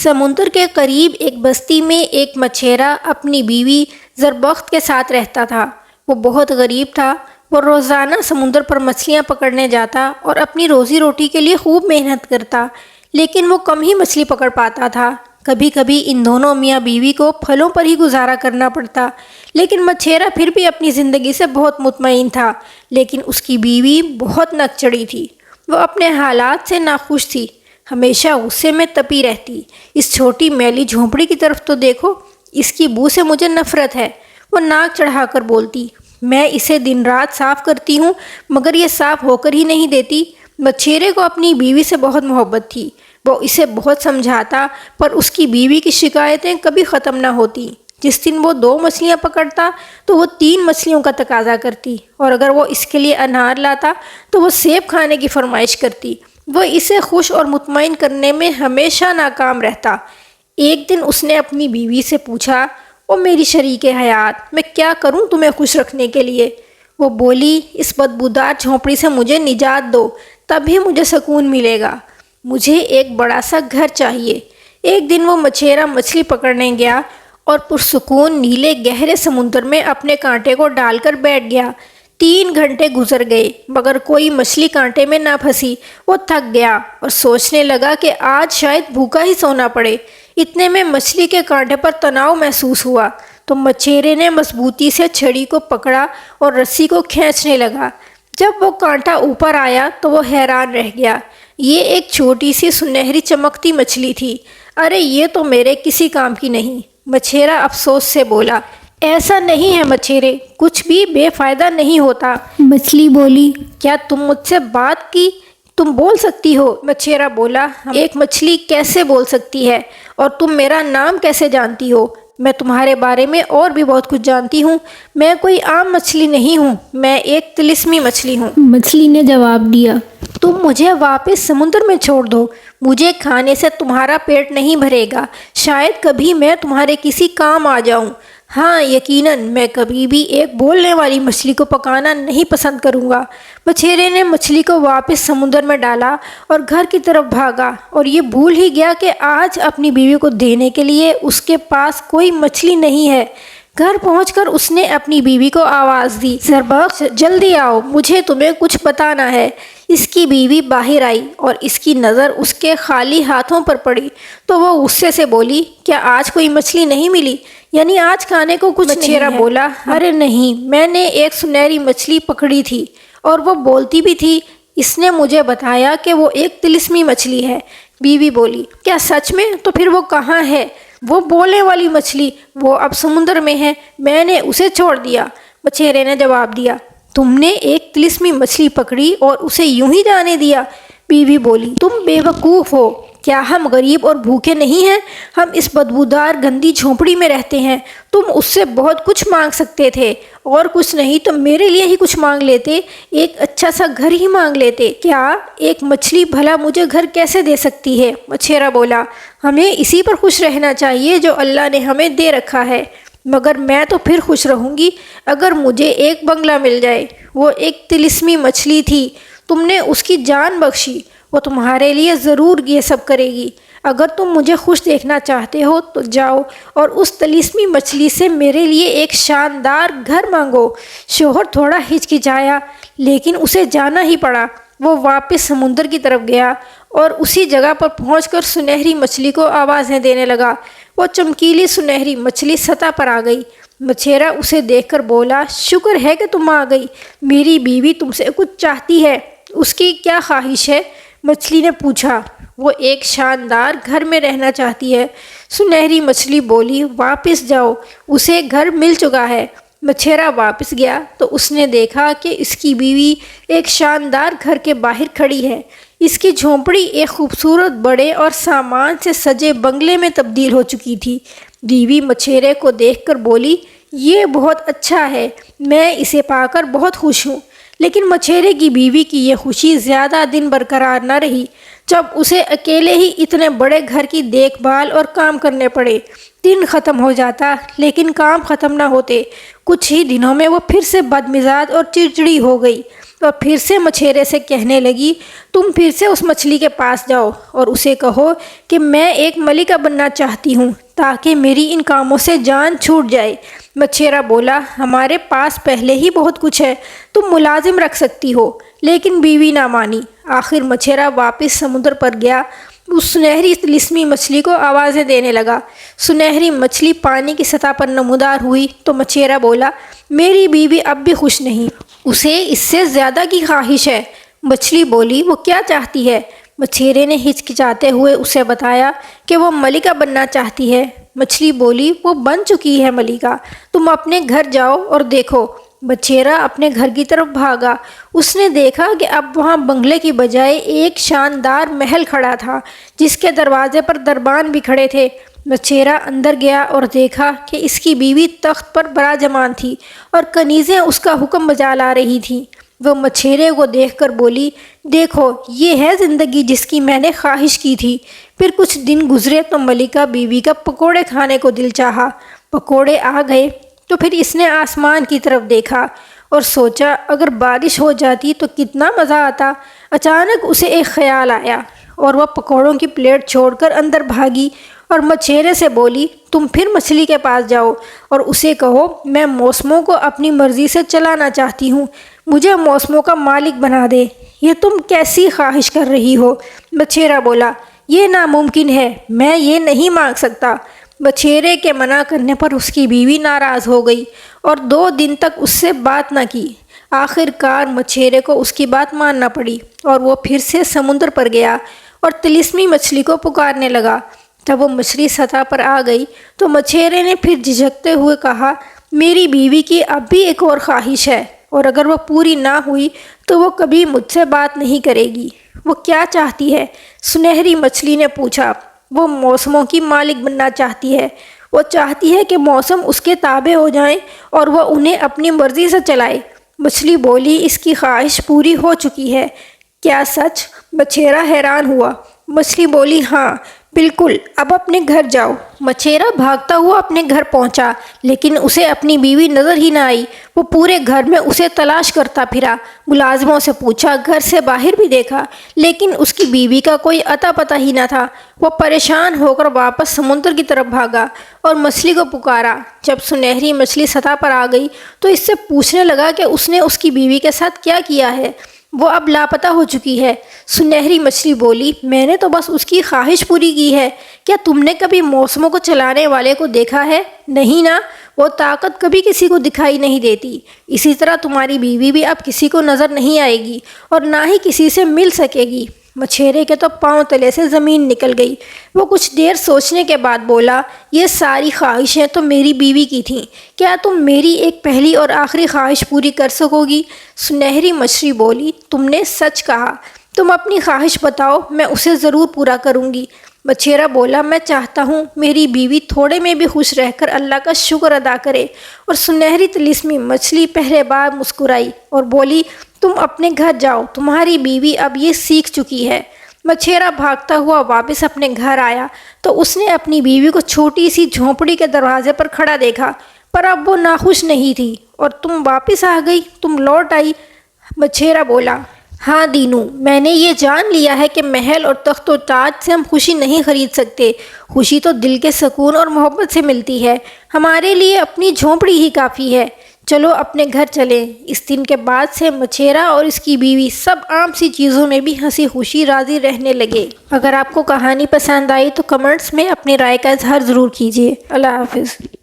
سمندر کے قریب ایک بستی میں ایک مچھیرا اپنی بیوی زربخت کے ساتھ رہتا تھا۔ وہ بہت غریب تھا۔ وہ روزانہ سمندر پر مچھلیاں پکڑنے جاتا اور اپنی روزی روٹی کے لیے خوب محنت کرتا، لیکن وہ کم ہی مچھلی پکڑ پاتا تھا۔ کبھی کبھی ان دونوں میاں بیوی کو پھلوں پر ہی گزارا کرنا پڑتا، لیکن مچھیرا پھر بھی اپنی زندگی سے بہت مطمئن تھا۔ لیکن اس کی بیوی بہت نک چڑھی تھی۔ وہ اپنے حالات سے ناخوش تھی، ہمیشہ غصے میں تپی رہتی۔ اس چھوٹی میلی جھونپڑی کی طرف تو دیکھو، اس کی بو سے مجھے نفرت ہے، وہ ناک چڑھا کر بولتی۔ میں اسے دن رات صاف کرتی ہوں مگر یہ صاف ہو کر ہی نہیں دیتی۔ مچھیرے کو اپنی بیوی سے بہت محبت تھی۔ وہ اسے بہت سمجھاتا پر اس کی بیوی کی شکایتیں کبھی ختم نہ ہوتی۔ جس دن وہ 2 مچھلیاں پکڑتا تو وہ 3 مچھلیوں کا تقاضا کرتی، اور اگر وہ اس کے لیے انار لاتا تو وہ سیب کھانے کی فرمائش کرتی۔ وہ اسے خوش اور مطمئن کرنے میں ہمیشہ ناکام رہتا۔ ایک دن اس نے اپنی بیوی سے پوچھا، او میری شریک حیات، میں کیا کروں تمہیں خوش رکھنے کے لیے؟ وہ بولی، اس بدبودار جھونپڑی سے مجھے نجات دو، تب ہی مجھے سکون ملے گا۔ مجھے ایک بڑا سا گھر چاہیے۔ ایک دن وہ مچھیرا مچھلی پکڑنے گیا اور پرسکون نیلے گہرے سمندر میں اپنے کانٹے کو ڈال کر بیٹھ گیا۔ 3 گھنٹے گزر گئے مگر کوئی مچھلی کانٹے میں نہ پھنسی۔ وہ تھک گیا اور سوچنے لگا کہ آج شاید بھوکا ہی سونا پڑے۔ اتنے میں مچھلی کے کانٹے پر تناؤ محسوس ہوا تو مچھیرے نے مضبوطی سے چھڑی کو پکڑا اور رسی کو کھینچنے لگا۔ جب وہ کانٹا اوپر آیا تو وہ حیران رہ گیا۔ یہ ایک چھوٹی سی سنہری چمکتی مچھلی تھی۔ ارے یہ تو میرے کسی کام کی نہیں، مچھیرا افسوس سے بولا۔ ایسا نہیں ہے مچھیرے، کچھ بھی بے فائدہ نہیں ہوتا۔ مچھلی بولی، کیا تم مجھ سے بات کی؟ تم بول سکتی ہو؟ مچھیرا بولا، ایک مچھلی کیسے بول سکتی ہے؟ اور تم میرا نام کیسے جانتی ہو؟ میں تمہارے بارے میں اور بھی بہت کچھ جانتی ہوں۔ میں کوئی عام مچھلی نہیں ہوں، میں ایک طلسمی مچھلی ہوں۔ مچھلی نے جواب دیا، تم مجھے واپس سمندر میں چھوڑ دو، مجھے کھانے سے تمہارا پیٹ نہیں بھرے گا، شاید کبھی میں تمہارے کسی کام آ جاؤں۔ ہاں یقیناً میں کبھی بھی ایک بولنے والی مچھلی کو پکانا نہیں پسند کروں گا۔ مچھیرے نے مچھلی کو واپس سمندر میں ڈالا اور گھر کی طرف بھاگا، اور یہ بھول ہی گیا کہ آج اپنی بیوی کو دینے کے لیے اس کے پاس کوئی مچھلی نہیں ہے۔ گھر پہنچ کر اس نے اپنی بیوی کو آواز دی، زربخت جلدی آؤ، مجھے تمہیں کچھ بتانا ہے۔ اس کی بیوی باہر آئی اور اس کی نظر اس کے خالی ہاتھوں پر پڑی تو وہ غصے سے بولی، کیا آج کوئی مچھلی نہیں ملی؟ یعنی آج کھانے کو کچھ نہیں ہے؟ مچھیرا بولا، ارے نہیں، میں نے ایک سنہری مچھلی پکڑی تھی اور وہ بولتی بھی تھی۔ اس نے مجھے بتایا کہ وہ ایک طلسمی مچھلی ہے۔ بیوی بولی، کیا سچ میں؟ تو پھر وہ کہاں ہے؟ وہ بولنے والی مچھلی، وہ اب سمندر میں ہے، میں نے اسے چھوڑ دیا۔ مچھیرے نے جواب دیا، تم نے ایک طلسمی مچھلی پکڑی اور اسے یوں ہی جانے دیا؟ بیوی بولی، تم بے وقوف ہو، کیا ہم غریب اور بھوکے نہیں ہیں؟ ہم اس بدبودار گندی جھونپڑی میں رہتے ہیں۔ تم اس سے بہت کچھ مانگ سکتے تھے، اور کچھ نہیں تو میرے لیے ہی کچھ مانگ لیتے، ایک اچھا سا گھر ہی مانگ لیتے۔ کیا ایک مچھلی بھلا مجھے گھر کیسے دے سکتی ہے؟ مچھیرا بولا، ہمیں اسی پر خوش رہنا چاہیے جو اللہ نے ہمیں دے رکھا ہے، مگر میں تو پھر خوش رہوں گی اگر مجھے ایک بنگلہ مل جائے۔ وہ ایک طلسمی مچھلی تھی، تم نے اس کی جان بخشی، وہ تمہارے لیے ضرور یہ سب کرے گی۔ اگر تم مجھے خوش دیکھنا چاہتے ہو تو جاؤ اور اس طلسمی مچھلی سے میرے لیے ایک شاندار گھر مانگو۔ شوہر تھوڑا ہچکچایا لیکن اسے جانا ہی پڑا۔ وہ واپس سمندر کی طرف گیا اور اسی جگہ پر پہنچ کر سنہری مچھلی کو آوازیں دینے لگا۔ وہ چمکیلی سنہری مچھلی سطح پر آ گئی۔ مچھیرا اسے دیکھ کر بولا، شکر ہے کہ تم آ گئی، میری بیوی تم سے کچھ چاہتی ہے۔ اس کی کیا خواہش ہے؟ مچھلی نے پوچھا۔ وہ ایک شاندار گھر میں رہنا چاہتی ہے۔ سنہری مچھلی بولی، واپس جاؤ، اسے گھر مل چکا ہے۔ مچھیرا واپس گیا تو اس نے دیکھا کہ اس کی بیوی ایک شاندار گھر کے باہر کھڑی ہے۔ اس کی جھونپڑی ایک خوبصورت بڑے اور سامان سے سجے بنگلے میں تبدیل ہو چکی تھی۔ بیوی مچھیرے کو دیکھ کر بولی، یہ بہت اچھا ہے، میں اسے پا کر بہت خوش ہوں۔ لیکن مچھیرے کی بیوی کی یہ خوشی زیادہ دن برقرار نہ رہی۔ جب اسے اکیلے ہی اتنے بڑے گھر کی دیکھ بھال اور کام کرنے پڑے۔ دن ختم ہو جاتا لیکن کام ختم نہ ہوتے۔ کچھ ہی دنوں میں وہ پھر سے بدمزاج اور چڑچڑی ہو گئی اور پھر سے مچھیرے سے کہنے لگی، تم پھر سے اس مچھلی کے پاس جاؤ اور اسے کہو کہ میں ایک ملکہ بننا چاہتی ہوں تاکہ میری ان کاموں سے جان چھوٹ جائے۔ مچھیرا بولا، ہمارے پاس پہلے ہی بہت کچھ ہے، تم ملازم رکھ سکتی ہو۔ لیکن بیوی نہ مانی۔ آخر مچھیرا واپس سمندر پر گیا، اس سنہری طلسمی مچھلی کو آوازیں دینے لگا۔ سنہری مچھلی پانی کی سطح پر نمودار ہوئی تو مچھیرا بولا، میری بیوی اب بھی خوش نہیں، اسے اس سے زیادہ کی خواہش ہے۔ مچھلی بولی، وہ کیا چاہتی ہے؟ مچھیرے نے ہچکچاتے ہوئے اسے بتایا کہ وہ ملکہ بننا چاہتی ہے۔ مچھلی بولی، وہ بن چکی ہے ملکہ، تم اپنے گھر جاؤ اور دیکھو۔ مچھیرا اپنے گھر کی طرف بھاگا۔ اس نے دیکھا کہ اب وہاں بنگلے کی بجائے ایک شاندار محل کھڑا تھا جس کے دروازے پر دربان بھی کھڑے تھے۔ مچھیرا اندر گیا اور دیکھا کہ اس کی بیوی تخت پر براجمان تھی اور کنیزیں اس کا حکم بجا لا رہی تھیں۔ وہ مچھیرے کو دیکھ کر بولی، دیکھو یہ ہے زندگی جس کی میں نے خواہش کی تھی۔ پھر کچھ دن گزرے تو ملکہ بیوی کا پکوڑے کھانے کو دل چاہا۔ پکوڑے آ گئے تو پھر اس نے آسمان کی طرف دیکھا اور سوچا اگر بارش ہو جاتی تو کتنا مزہ آتا۔ اچانک اسے ایک خیال آیا اور وہ پکوڑوں کی پلیٹ چھوڑ کر اندر بھاگی اور مچھیرے سے بولی، تم پھر مچھلی کے پاس جاؤ اور اسے کہو میں موسموں کو اپنی مرضی سے چلانا چاہتی ہوں، مجھے موسموں کا مالک بنا دے۔ یہ تم کیسی خواہش کر رہی ہو؟ مچھیرا بولا، یہ ناممکن ہے، میں یہ نہیں مانگ سکتا۔ مچھیرے کے منع کرنے پر اس کی بیوی ناراض ہو گئی اور 2 دن تک اس سے بات نہ کی۔ آخر کار مچھیرے کو اس کی بات ماننا پڑی اور وہ پھر سے سمندر پر گیا اور طلسمی مچھلی کو پکارنے لگا۔ جب وہ مچھلی سطح پر آ گئی تو مچھیرے نے پھر جھجکتے ہوئے کہا، میری بیوی کی اب بھی ایک اور خواہش ہے اور اگر وہ پوری نہ ہوئی تو وہ کبھی مجھ سے بات نہیں کرے گی۔ وہ کیا چاہتی ہے؟ سنہری مچھلی نے پوچھا۔ وہ موسموں کی مالک بننا چاہتی ہے۔ وہ چاہتی ہے کہ موسم اس کے تابع ہو جائیں اور وہ انہیں اپنی مرضی سے چلائے۔ مچھلی بولی، اس کی خواہش پوری ہو چکی ہے۔ کیا سچ؟ مچھیرا حیران ہوا۔ مچھلی بولی، ہاں بالکل، اب اپنے گھر جاؤ۔ مچھیرا بھاگتا ہوا اپنے گھر پہنچا لیکن اسے اپنی بیوی نظر ہی نہ آئی۔ وہ پورے گھر میں اسے تلاش کرتا پھرا، ملازموں سے پوچھا، گھر سے باہر بھی دیکھا لیکن اس کی بیوی کا کوئی اتا پتہ ہی نہ تھا۔ وہ پریشان ہو کر واپس سمندر کی طرف بھاگا اور مچھلی کو پکارا۔ جب سنہری مچھلی سطح پر آ گئی تو اس سے پوچھنے لگا کہ اس نے اس کی بیوی کے ساتھ کیا کیا ہے، وہ اب لاپتہ ہو چکی ہے۔ سنہری مچھلی بولی، میں نے تو بس اس کی خواہش پوری کی ہے۔ کیا تم نے کبھی موسموں کو چلانے والے کو دیکھا ہے؟ نہیں نا، وہ طاقت کبھی کسی کو دکھائی نہیں دیتی۔ اسی طرح تمہاری بیوی بھی اب کسی کو نظر نہیں آئے گی اور نہ ہی کسی سے مل سکے گی۔ مچھیرے کے تو پاؤں تلے سے زمین نکل گئی۔ وہ کچھ دیر سوچنے کے بعد بولا، یہ ساری خواہشیں تو میری بیوی کی تھیں، کیا تم میری ایک پہلی اور آخری خواہش پوری کر سکو گی؟ سنہری مچھلی بولی، تم نے سچ کہا، تم اپنی خواہش بتاؤ، میں اسے ضرور پورا کروں گی۔ مچھیرا بولا، میں چاہتا ہوں میری بیوی تھوڑے میں بھی خوش رہ کر اللہ کا شکر ادا کرے۔ اور سنہری طلسمی مچھلی پہلے بار مسکرائی اور بولی، تم اپنے گھر جاؤ، تمہاری بیوی اب یہ سیکھ چکی ہے۔ مچھیرا بھاگتا ہوا واپس اپنے گھر آیا تو اس نے اپنی بیوی کو چھوٹی سی جھونپڑی کے دروازے پر کھڑا دیکھا، پر اب وہ ناخوش نہیں تھی۔ اور تم واپس آ گئی، تم لوٹ آئی؟ مچھیرا بولا، ہاں دینو، میں نے یہ جان لیا ہے کہ محل اور تخت و تاج سے ہم خوشی نہیں خرید سکتے۔ خوشی تو دل کے سکون اور محبت سے ملتی ہے۔ ہمارے لیے اپنی جھونپڑی ہی کافی ہے۔ چلو اپنے گھر چلیں۔ اس دن کے بعد سے مچھیرا اور اس کی بیوی سب عام سی چیزوں میں بھی ہنسی خوشی راضی رہنے لگے۔ اگر آپ کو کہانی پسند آئی تو کمنٹس میں اپنی رائے کا اظہار ضرور کیجیے۔ اللہ حافظ۔